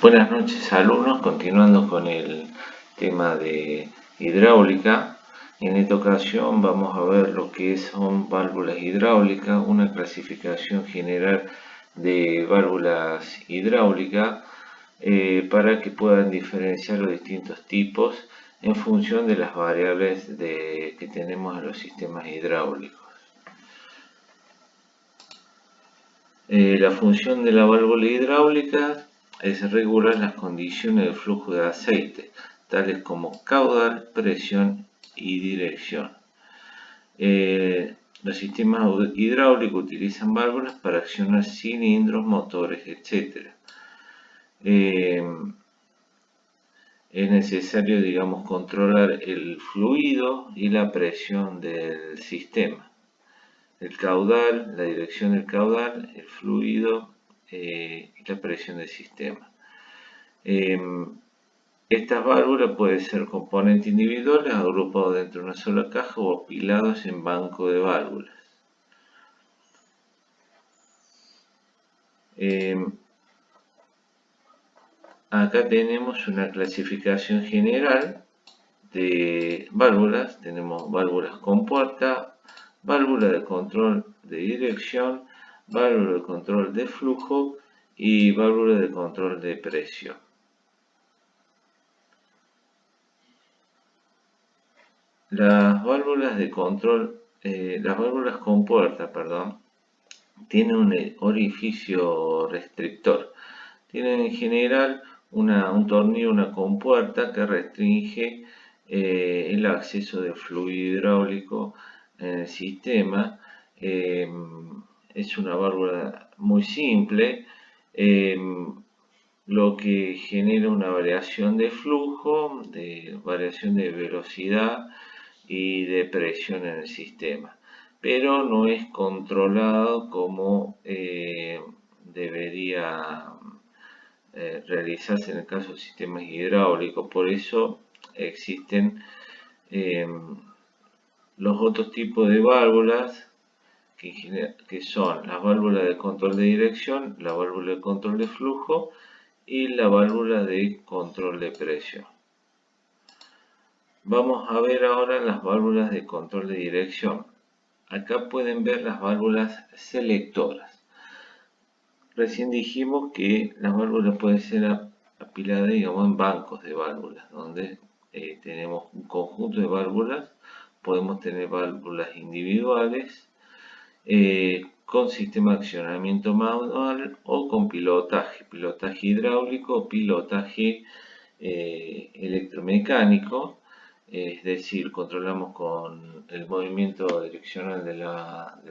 Buenas noches alumnos, continuando con el tema de hidráulica. En esta ocasión vamos a ver lo que son válvulas hidráulicas, una clasificación general de válvulas hidráulicas para que puedan diferenciar los distintos tipos en función de las variables que tenemos en los sistemas hidráulicos. La función de la válvula hidráulica es regular las condiciones de flujo de aceite, tales como caudal, presión y dirección. Los sistemas hidráulicos utilizan válvulas para accionar cilindros, motores, etc. Es necesario, digamos, controlar el fluido y la presión del sistema. El caudal, la dirección del caudal, el fluido y la presión del sistema. Estas válvulas pueden ser componentes individuales agrupados dentro de una sola caja o apilados en banco de válvulas. Acá tenemos una clasificación general de válvulas. Tenemos válvulas con puerta, válvula de control de dirección, válvula de control de flujo y válvula de control de presión. Las válvulas de control, las válvulas con puerta, tienen un orificio restrictor. Tienen en general un tornillo, una compuerta que restringe el acceso de fluido hidráulico en el sistema. Es una válvula muy simple, lo que genera una variación de flujo, variación de velocidad y de presión en el sistema, pero no es controlado como debería realizarse en el caso de sistemas hidráulicos. Por eso existen los otros tipos de válvulas que son las válvulas de control de dirección, la válvula de control de flujo y la válvula de control de presión. Vamos a ver ahora las válvulas de control de dirección. Acá pueden ver las válvulas selectoras. Recién dijimos que las válvulas pueden ser apiladas, digamos, en bancos de válvulas, donde tenemos un conjunto de válvulas. Podemos tener válvulas individuales con sistema de accionamiento manual o con pilotaje hidráulico o pilotaje electromecánico. Es decir, controlamos con el movimiento direccional del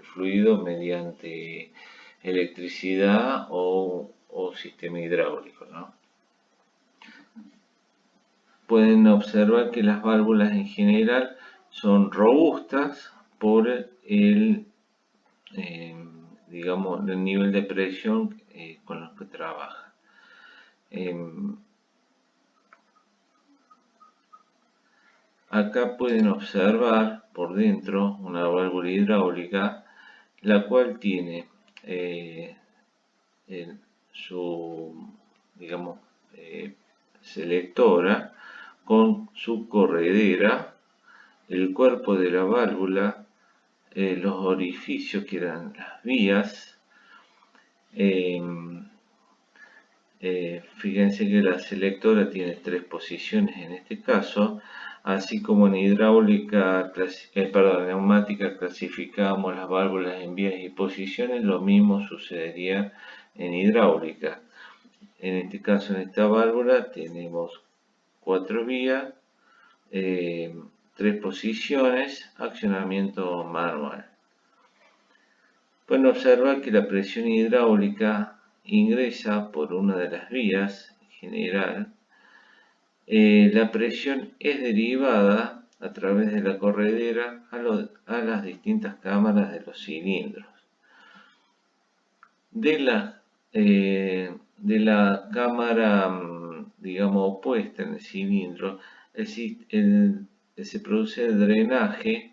fluido mediante electricidad o sistema hidráulico, ¿no? Pueden observar que las válvulas en general son robustas por digamos, el nivel de presión con los que trabajan. Acá pueden observar por dentro una válvula hidráulica, la cual tiene su, digamos, selectora con su corredera, el cuerpo de la válvula, los orificios que eran las vías. Fíjense que la selectora tiene 3 posiciones en este caso, así como en hidráulica, neumática clasificamos las válvulas en vías y posiciones, lo mismo sucedería en hidráulica. En este caso, en esta válvula tenemos 4 vías, 3 posiciones, accionamiento manual. Pueden observar que la presión hidráulica ingresa por una de las vías en general. La presión es derivada a través de la corredera a las distintas cámaras de los cilindros. De la cámara, digamos, opuesta en el cilindro, se produce el drenaje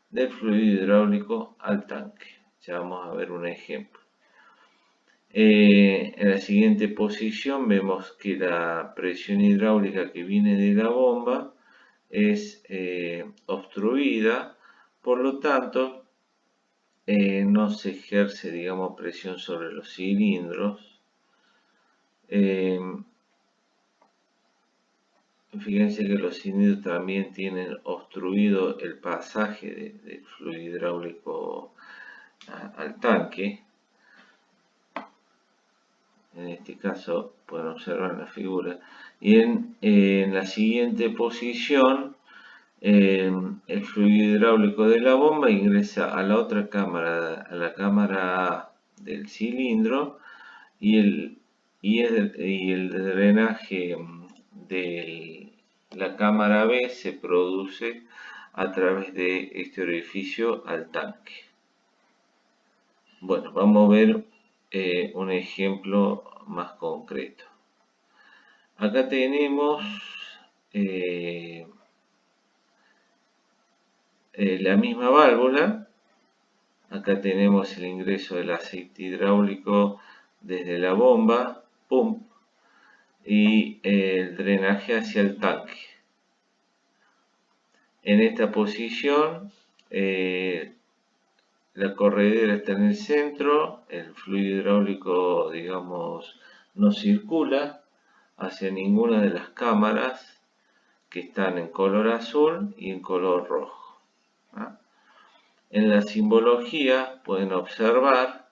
del fluido hidráulico al tanque. Ya vamos a ver un ejemplo. En la siguiente posición vemos que la presión hidráulica que viene de la bomba es obstruida, por lo tanto no se ejerce, digamos, presión sobre los cilindros. Fíjense que los cilindros también tienen obstruido el pasaje del fluido hidráulico al tanque. En este caso pueden observar la figura. Y en la siguiente posición, el fluido hidráulico de la bomba ingresa a la otra cámara, a la cámara A del cilindro, y el drenaje de la cámara B se produce a través de este orificio al tanque. Bueno, vamos a ver un ejemplo más concreto. Acá tenemos la misma válvula. Acá tenemos el ingreso del aceite hidráulico desde la bomba, pump, y el drenaje hacia el tanque. En esta posición la corredera está en el centro, el fluido hidráulico, digamos, no circula hacia ninguna de las cámaras que están en color azul y en color rojo. En la simbología pueden observar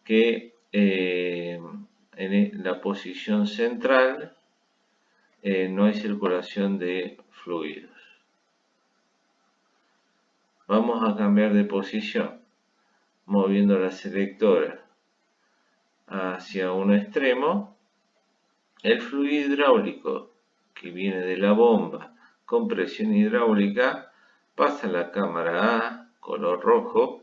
que en la posición central no hay circulación de fluidos. Vamos a cambiar de posición, moviendo la selectora hacia un extremo. El fluido hidráulico que viene de la bomba con presión hidráulica pasa a la cámara A, color rojo,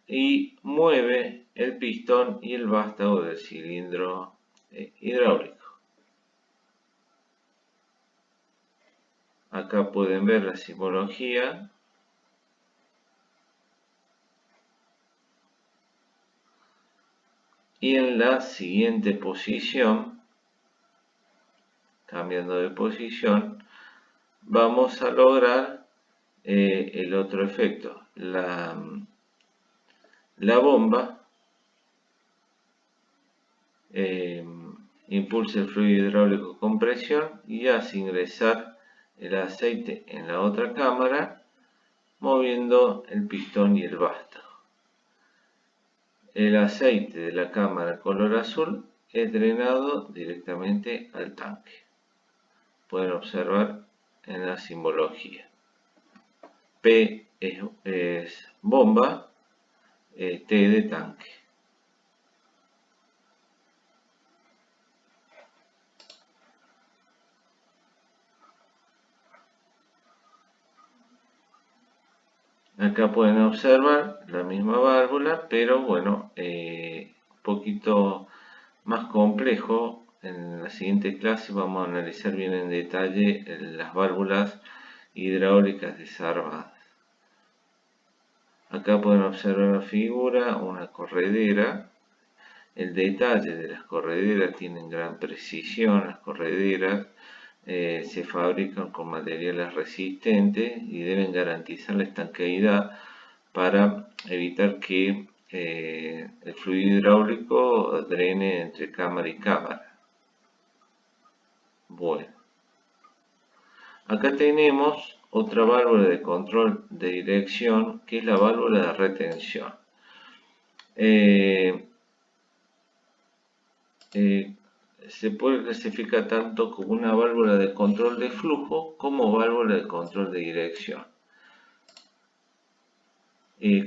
y mueve el pistón y el vástago del cilindro hidráulico. Acá pueden ver la simbología. Y en la siguiente posición, cambiando de posición, vamos a lograr el otro efecto. La bomba impulsa el fluido hidráulico con presión y hace ingresar el aceite en la otra cámara, moviendo el pistón y el vástago. El aceite de la cámara color azul es drenado directamente al tanque. Pueden observar en la simbología. P es bomba, T de tanque. Acá pueden observar la misma válvula, pero bueno, un poquito más complejo. En la siguiente clase vamos a analizar bien en detalle las válvulas hidráulicas desarmadas. Acá pueden observar la figura, una corredera. El detalle de las correderas tienen gran precisión. Las correderas se fabrican con materiales resistentes y deben garantizar la estanqueidad para evitar que el fluido hidráulico drene entre cámara y cámara. Bueno, acá tenemos otra válvula de control de dirección, que es la válvula de retención. Se puede clasificar tanto como una válvula de control de flujo como válvula de control de dirección.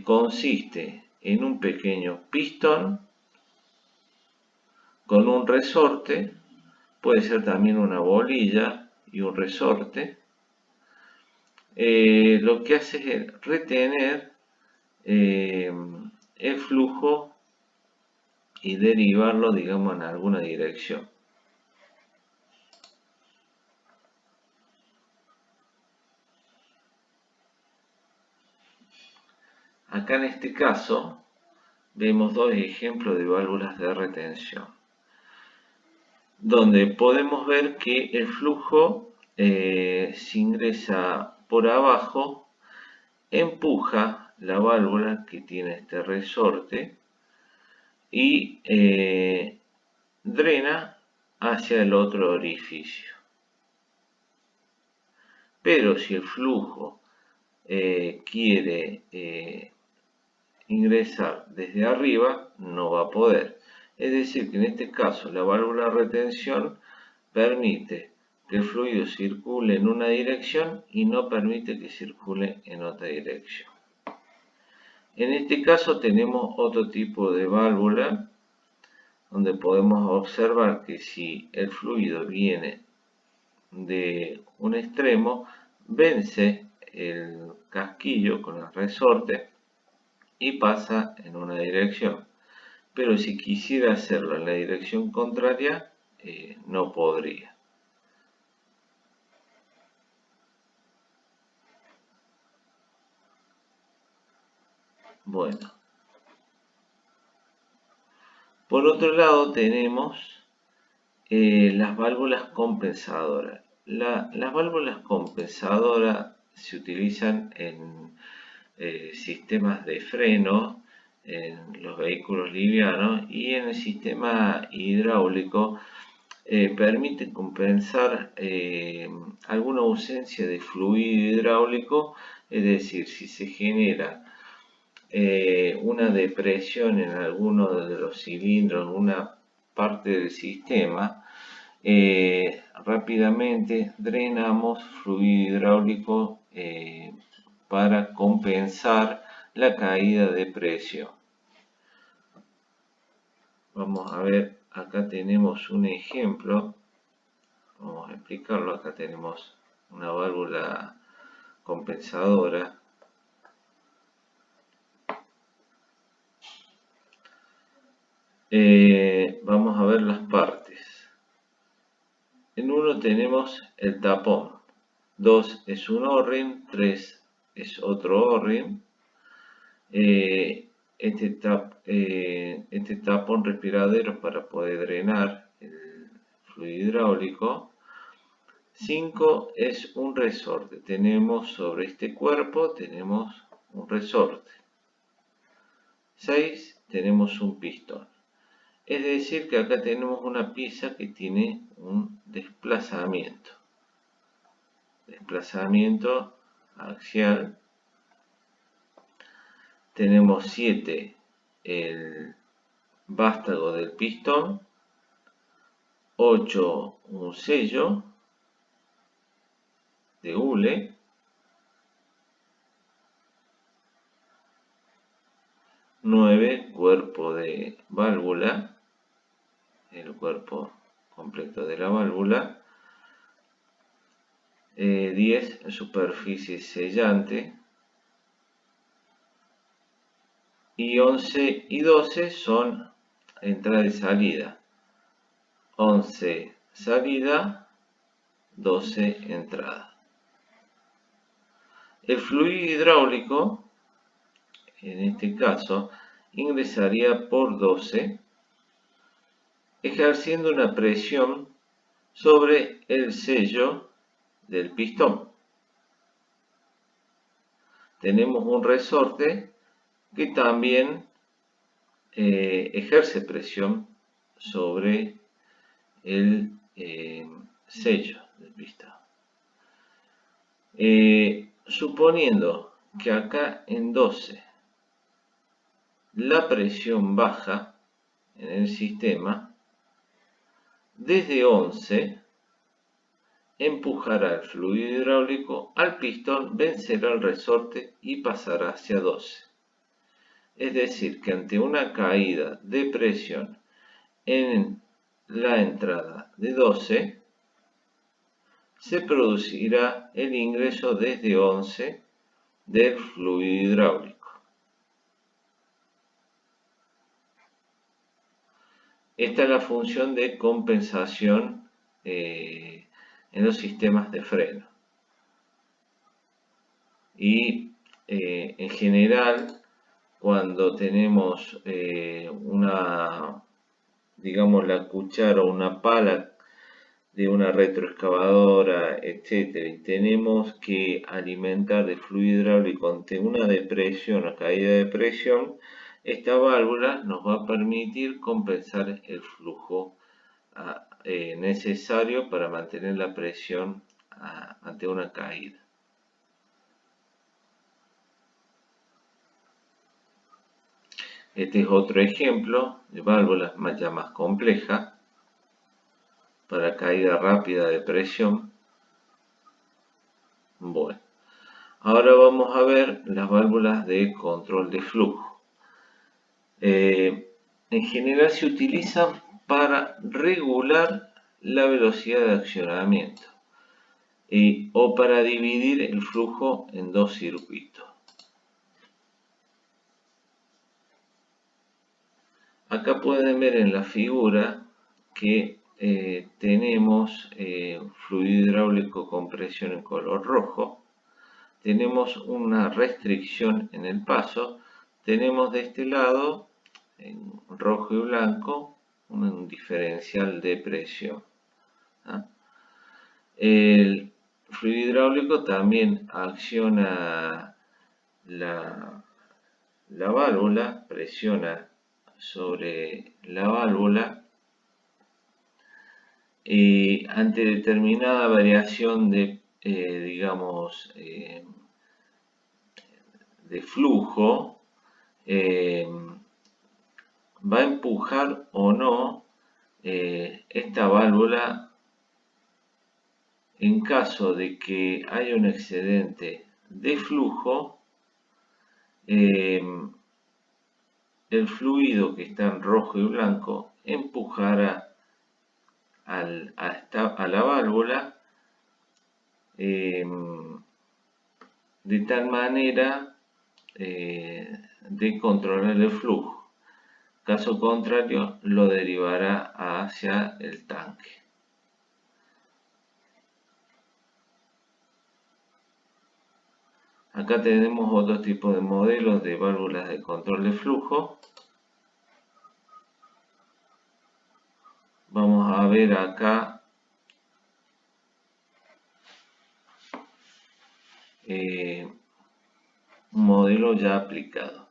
Consiste en un pequeño pistón con un resorte, puede ser también una bolilla y un resorte. Lo que hace es retener el flujo y derivarlo, digamos, en alguna dirección. Acá en este caso vemos dos ejemplos de válvulas de retención, donde podemos ver que el flujo si ingresa por abajo, empuja la válvula que tiene este resorte y drena hacia el otro orificio. Pero si el flujo quiere ingresar desde arriba, no va a poder. Es decir, que en este caso la válvula de retención permite que el fluido circule en una dirección y no permite que circule en otra dirección. En este caso tenemos otro tipo de válvula donde podemos observar que si el fluido viene de un extremo, vence el casquillo con el resorte y pasa en una dirección. Pero si quisiera hacerlo en la dirección contraria, no podría. Bueno, por otro lado tenemos las válvulas compensadoras. Las válvulas compensadoras se utilizan en sistemas de freno, en los vehículos livianos y en el sistema hidráulico. Permiten compensar alguna ausencia de fluido hidráulico, es decir, si se genera una depresión en alguno de los cilindros, en una parte del sistema, rápidamente drenamos fluido hidráulico para compensar la caída de presión. Vamos a ver, acá tenemos un ejemplo, vamos a explicarlo. Acá tenemos una válvula compensadora. Vamos a ver las partes. En uno tenemos el tapón, 2 es un O-ring, 3 es otro O-ring. Este tapón respiradero para poder drenar el fluido hidráulico. 5 es un resorte. Tenemos sobre este cuerpo tenemos un resorte. 6 tenemos un pistón. Es decir, que acá tenemos una pieza que tiene un desplazamiento. Desplazamiento axial. Tenemos 7 el vástago del pistón. 8 un sello de hule. 9 cuerpo de válvula, el cuerpo completo de la válvula. 10 superficie sellante. Y 11 y 12 son entrada y salida. 11 salida, 12 entrada. El fluido hidráulico, en este caso, ingresaría por 12, ejerciendo una presión sobre el sello del pistón. Tenemos un resorte que también ejerce presión sobre el sello del pistón. Suponiendo que acá en 12 la presión baja en el sistema, desde 11 empujará el fluido hidráulico al pistón, vencerá el resorte y pasará hacia 12. Es decir, que ante una caída de presión en la entrada de 12, se producirá el ingreso desde 11 del fluido hidráulico. Esta es la función de compensación en los sistemas de freno. Y en general cuando tenemos digamos, la cuchara o una pala de una retroexcavadora, etcétera, y tenemos que alimentar de fluido hidráulico ante una depresión o caída de presión, esta válvula nos va a permitir compensar el flujo necesario para mantener la presión ante una caída. Este es otro ejemplo de válvulas ya más compleja para caída rápida de presión. Bueno, ahora vamos a ver las válvulas de control de flujo. En general se utilizan para regular la velocidad de accionamiento o para dividir el flujo en dos circuitos. Acá pueden ver en la figura que tenemos fluido hidráulico con presión en color rojo. Tenemos una restricción en el paso. Tenemos de este lado, en rojo y blanco, un diferencial de presión. El fluido hidráulico también acciona la válvula, presiona sobre la válvula y ante determinada variación de, digamos, de flujo, va a empujar o no esta válvula en caso de que haya un excedente de flujo. El fluido que está en rojo y blanco empujará a la válvula de tal manera de controlar el flujo. Caso contrario, lo derivará hacia el tanque. Acá tenemos otro tipo de modelos de válvulas de control de flujo. Vamos a ver acá un modelo ya aplicado.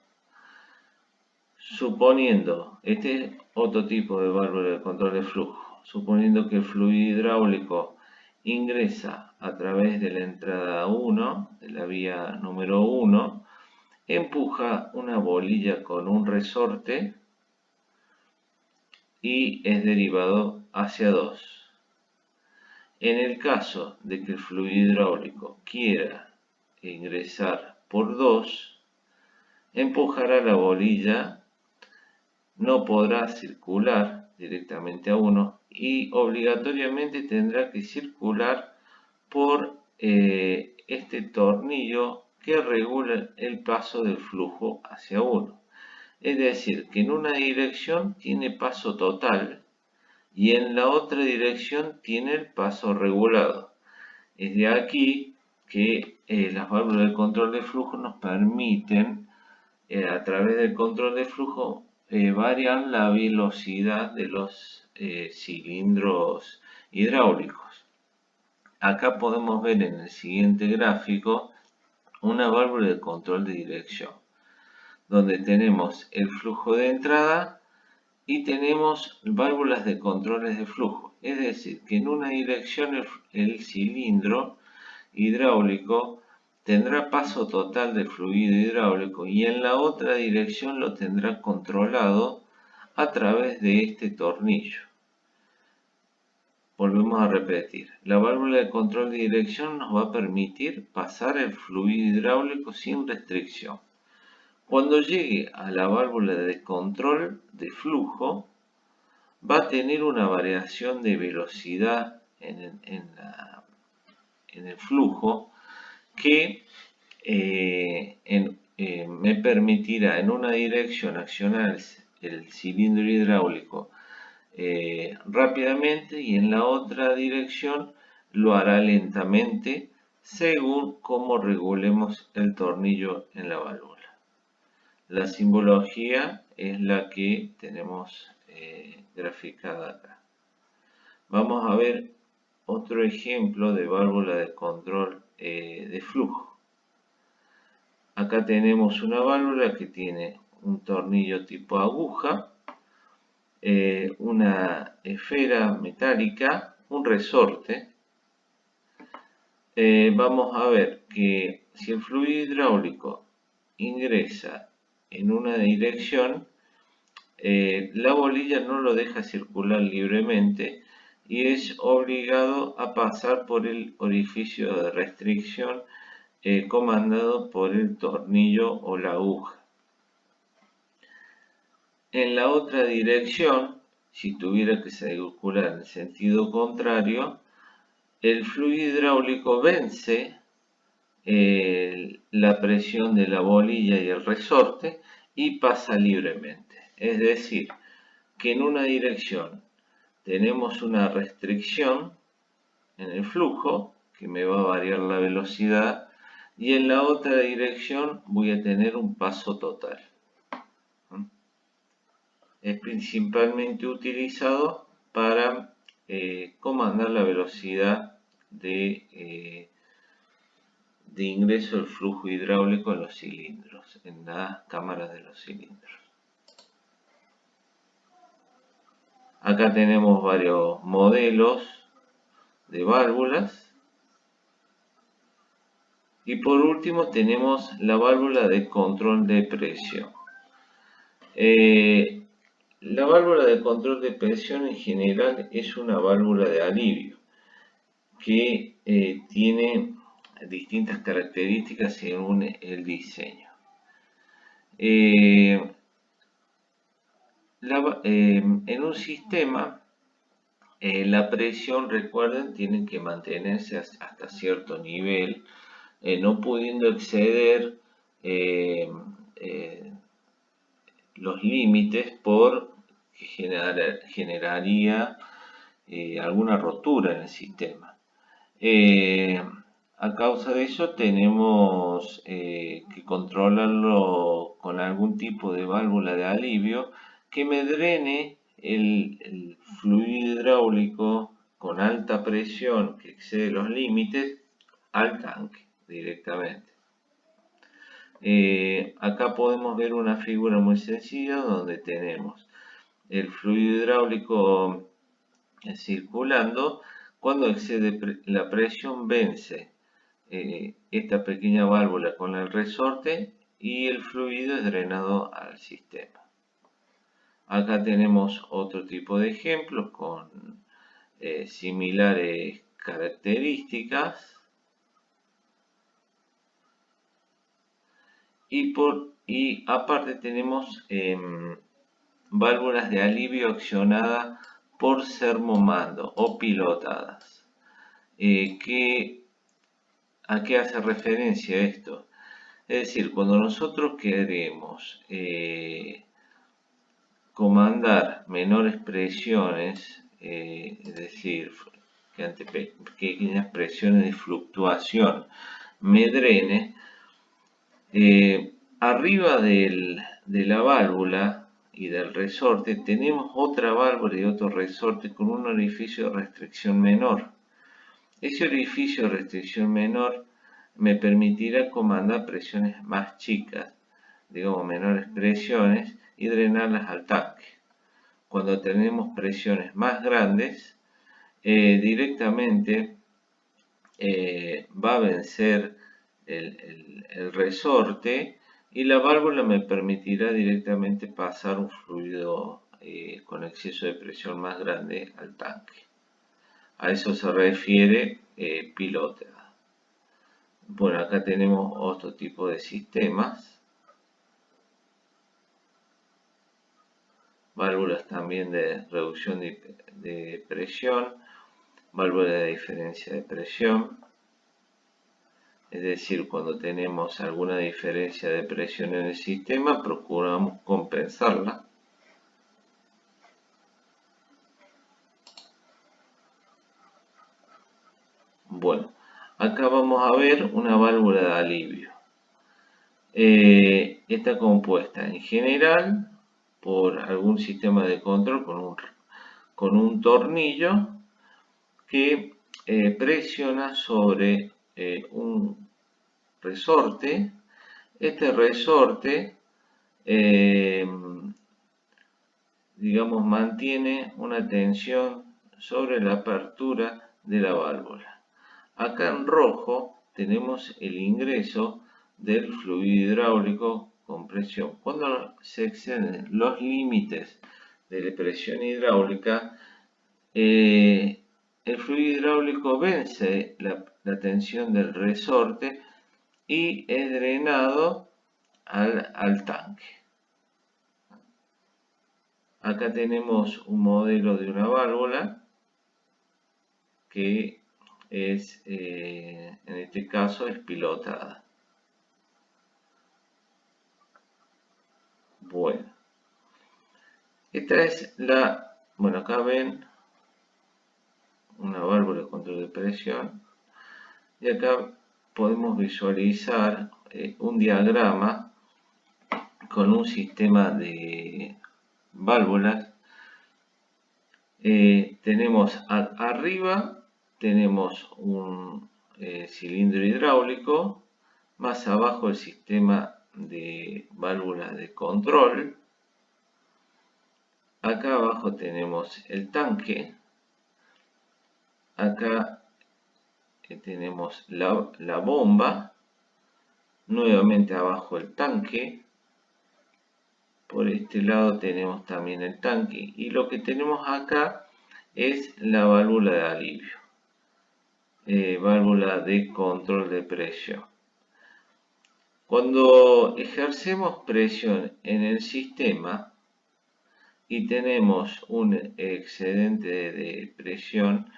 Suponiendo, este es otro tipo de válvula de control de flujo, suponiendo que el fluido hidráulico ingresa a través de la entrada 1, de la vía número 1, empuja una bolilla con un resorte y es derivado hacia 2. En el caso de que el fluido hidráulico quiera ingresar por 2, empujará la bolilla, no podrá circular directamente a 1 y obligatoriamente tendrá que circular por este tornillo que regula el paso del flujo hacia 1. Es decir, que en una dirección tiene paso total y en la otra dirección tiene el paso regulado. Es de aquí que las válvulas de control de flujo nos permiten, a través del control de flujo, variar la velocidad de los cilindros hidráulicos. Acá podemos ver en el siguiente gráfico una válvula de control de dirección, donde tenemos el flujo de entrada y tenemos válvulas de controles de flujo. Es decir, que en una dirección el cilindro hidráulico tendrá paso total de fluido hidráulico y en la otra dirección lo tendrá controlado a través de este tornillo. Volvemos a repetir, la válvula de control de dirección nos va a permitir pasar el fluido hidráulico sin restricción. Cuando llegue a la válvula de control de flujo, va a tener una variación de velocidad en el flujo que me permitirá en una dirección accionar el cilindro hidráulico rápidamente y en la otra dirección lo hará lentamente según cómo regulemos el tornillo en la válvula. La simbología es la que tenemos graficada acá. Vamos a ver otro ejemplo de válvula de control de flujo. Acá tenemos una válvula que tiene un tornillo tipo aguja, una esfera metálica, un resorte. Vamos a ver que si el fluido hidráulico ingresa en una dirección, la bolilla no lo deja circular libremente y es obligado a pasar por el orificio de restricción comandado por el tornillo o la aguja. En la otra dirección, si tuviera que circular en sentido contrario, el fluido hidráulico vence la presión de la bolilla y el resorte y pasa libremente. Es decir, que en una dirección tenemos una restricción en el flujo que me va a variar la velocidad y en la otra dirección voy a tener un paso total. Es principalmente utilizado para comandar la velocidad de ingreso del flujo hidráulico en los cilindros, en las cámaras de los cilindros. Acá tenemos varios modelos de válvulas. Y por último tenemos la válvula de control de presión. La válvula de control de presión en general es una válvula de alivio que tiene distintas características según el diseño. En un sistema la presión, recuerden, tiene que mantenerse hasta cierto nivel, no pudiendo exceder los límites por que generaría alguna rotura en el sistema. A causa de eso tenemos que controlarlo con algún tipo de válvula de alivio que me drene el fluido hidráulico con alta presión que excede los límites al tanque directamente. Acá podemos ver una figura muy sencilla donde tenemos el fluido hidráulico circulando. Cuando excede la presión vence esta pequeña válvula con el resorte y el fluido es drenado al sistema. Acá tenemos otro tipo de ejemplos con similares características. Y aparte tenemos válvulas de alivio accionadas por servomando o pilotadas. ¿A qué hace referencia esto? Es decir, cuando nosotros queremos comandar menores presiones, es decir, que ante pequeñas presiones de fluctuación me drene, arriba de la válvula y del resorte tenemos otra válvula y otro resorte con un orificio de restricción menor. Ese orificio de restricción menor me permitirá comandar presiones más chicas, digamos menores presiones, y drenarlas al tanque. Cuando tenemos presiones más grandes, directamente va a vencer el resorte y la válvula me permitirá directamente pasar un fluido con exceso de presión más grande al tanque. A eso se refiere piloteada. Bueno, acá tenemos otro tipo de sistemas. Válvulas también de reducción de presión, válvula de diferencia de presión. Es decir, cuando tenemos alguna diferencia de presión en el sistema, procuramos compensarla. Bueno, acá vamos a ver una válvula de alivio. está compuesta en general por algún sistema de control con un tornillo que presiona sobre un resorte. Este resorte, digamos, mantiene una tensión sobre la apertura de la válvula. Acá en rojo tenemos el ingreso del fluido hidráulico con presión. Cuando se exceden los límites de la presión hidráulica, el fluido hidráulico vence la tensión del resorte y es drenado al tanque. Acá tenemos un modelo de una válvula que es, en este caso, es pilotada. Bueno, esta es bueno, acá ven una válvula de control de presión y acá podemos visualizar un diagrama con un sistema de válvulas. Tenemos arriba tenemos un cilindro hidráulico, más abajo el sistema de válvulas de control. Acá abajo tenemos el tanque. Acá tenemos la bomba. Nuevamente abajo el tanque. Por este lado tenemos también el tanque. Y lo que tenemos acá es la válvula de alivio. Válvula de control de presión. Cuando ejercemos presión en el sistema y tenemos un excedente de presión,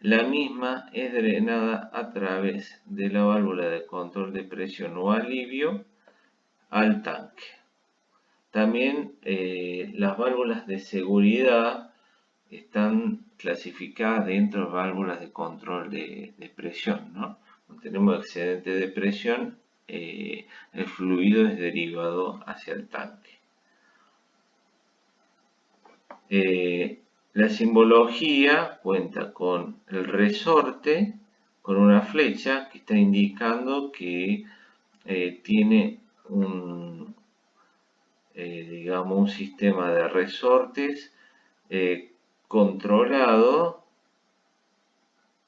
la misma es drenada a través de la válvula de control de presión o alivio al tanque. También las válvulas de seguridad están clasificadas dentro de válvulas de control de presión, ¿no? Cuando tenemos excedente de presión, el fluido es derivado hacia el tanque. La simbología cuenta con el resorte, con una flecha que está indicando que tiene digamos, un sistema de resortes controlado.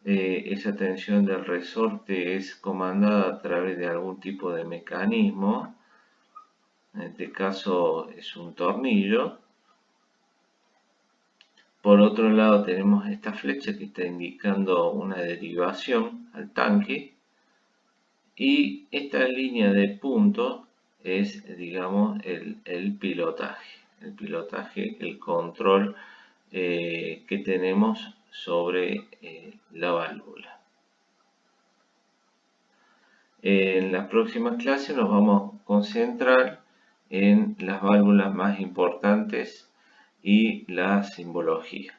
Esa tensión del resorte es comandada a través de algún tipo de mecanismo. En este caso es un tornillo. Por otro lado tenemos esta flecha que está indicando una derivación al tanque. Y esta línea de punto es, digamos, el pilotaje. El pilotaje, el control que tenemos sobre la válvula. En las próximas clases nos vamos a concentrar en las válvulas más importantes y la simbología.